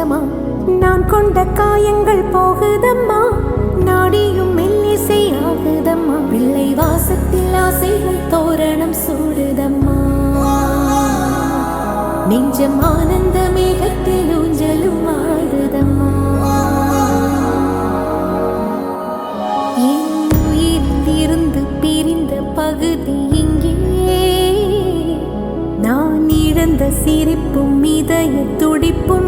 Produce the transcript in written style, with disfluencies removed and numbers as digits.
நெஞ்சமா நான் கொண்ட காயங்கள் போகுதம்மா, நாடியும் மெல்லிசை ஆகுதம்மா, பிள்ளை வாசத்தில் ஆசைகள் தோரணம் சூடுதம்மா, நெஞ்சம் ஆனந்த மேகத்தில் ஊஞ்சலும் ஆடுதம்மா. என் உயிரிலிருந்து பிரிந்த பகுதி இங்கே, நான் இழந்த சிரிப்பும் இதய துடிப்பும்